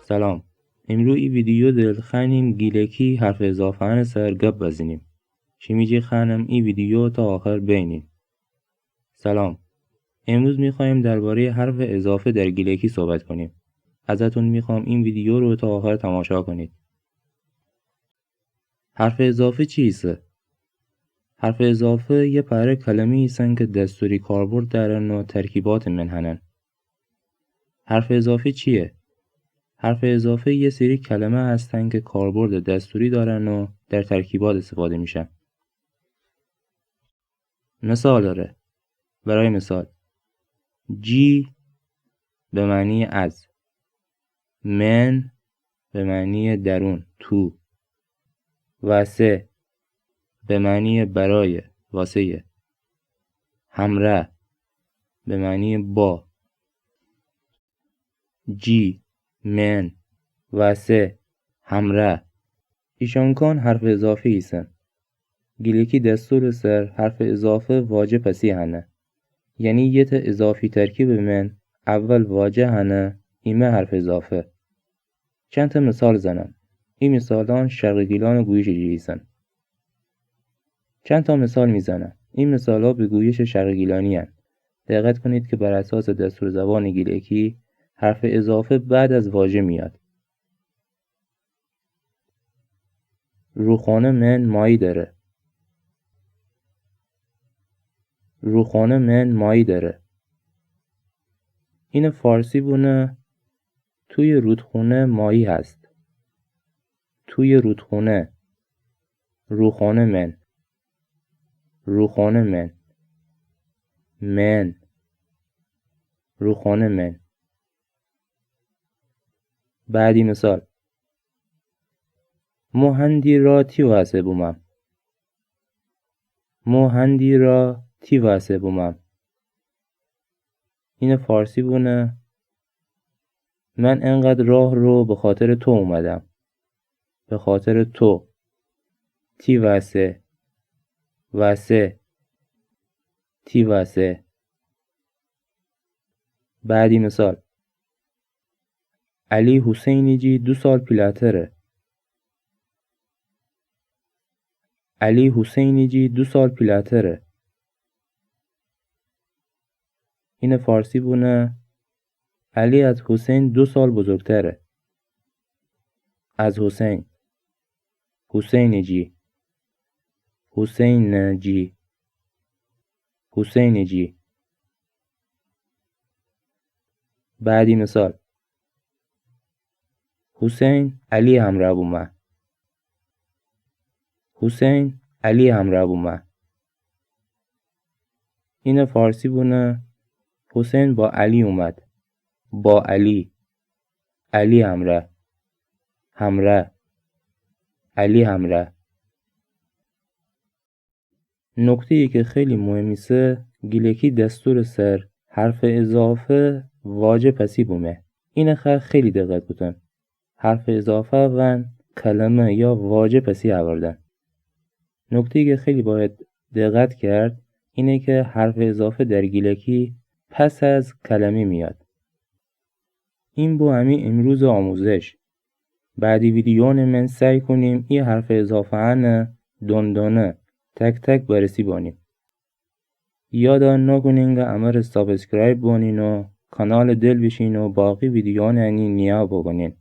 سلام. امروز ای ویدیو دل خانیم گیلکی حرف اضافه هن سر گپ بزنیم. شمیجی خانم ای ویدیو تا آخر بینیم. سلام. امروز میخوایم درباره حرف اضافه در گیلکی صحبت کنیم. ازتون میخوام این ویدیو رو تا آخر تماشا کنید. حرف اضافه چیست؟ حرف اضافه یه پاره کلمه ایستن که دستوری کاربرد دارن و ترکیبات منحنن. حرف اضافه چیه؟ حرف اضافه یه سری کلمه هستن که کاربرد دستوری دارن و در ترکیبات استفاده میشن. مثال داره. برای مثال جی به معنی از، من به معنی درون تو، واسه به معنی برای واسه، همراه به معنی با. جی، من، واسه، همراه ایشان کن حرف اضافه ایسن. گیلکی دستور سر حرف اضافه واجه پسی هنه. یعنی یه تا اضافی ترکیب من اول واجه هنه ایمه حرف اضافه. چند تا مثال زنم. این مثالان شرقگیلان گویش جیسن. چند تا مثال میزنم. این مثالا به گویش شرقگیلانی هن. دقت کنید که بر اساس دستور زبان گیلکی حرف اضافه بعد از واژه میاد. روخانه من مایی داره. روخانه من مایی داره. این فارسی بونه توی رودخونه مایی هست. توی رودخونه. روخانه من. روخانه من. من. روخانه من. بعدی مثال موهندی را تی واسه بومم. موهندی را تی واسه بومم. این فارسی بونه من انقدر راه رو به خاطر تو اومدم. به خاطر تو. تی واسه. واسه. تی واسه. بعدی مثال علی حسینی جی 2 سال پیلاتره. علی حسینی جی 2 سال پیلاتره. این فارسی بونه علی از حسین 2 سال بزرگتره. از حسین. حسین جی. حسین جی. حسین جی. بعدی مثال حسین علی همراه بومه. حسین علی همراه بومه. این فارسی بونه حسین با علی اومد. با علی. علی همراه. همراه. علی همراه. نکته‌ای که خیلی مهمیسه گیلکی دستور سر حرف اضافه واجه پسی بومه. این خیلی دقت بودن. حرف اضافه و کلمه یا واجه پسی آوردن. نکته‌ای که خیلی باید دقت کرد اینه که حرف اضافه در گیلکی پس از کلمه میاد. این با همین امروز آموزش. بعدی ویدیون من سعی کنیم این حرف اضافه هنه دندانه تک تک بررسی بانیم. یادان نکنین که امر سابسکرایب بانین و کانال دل بشین و باقی ویدیوان انی نیا بکنین.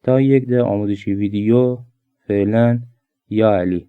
تا یک ده آموزشی ویدیو فعلا یا علی.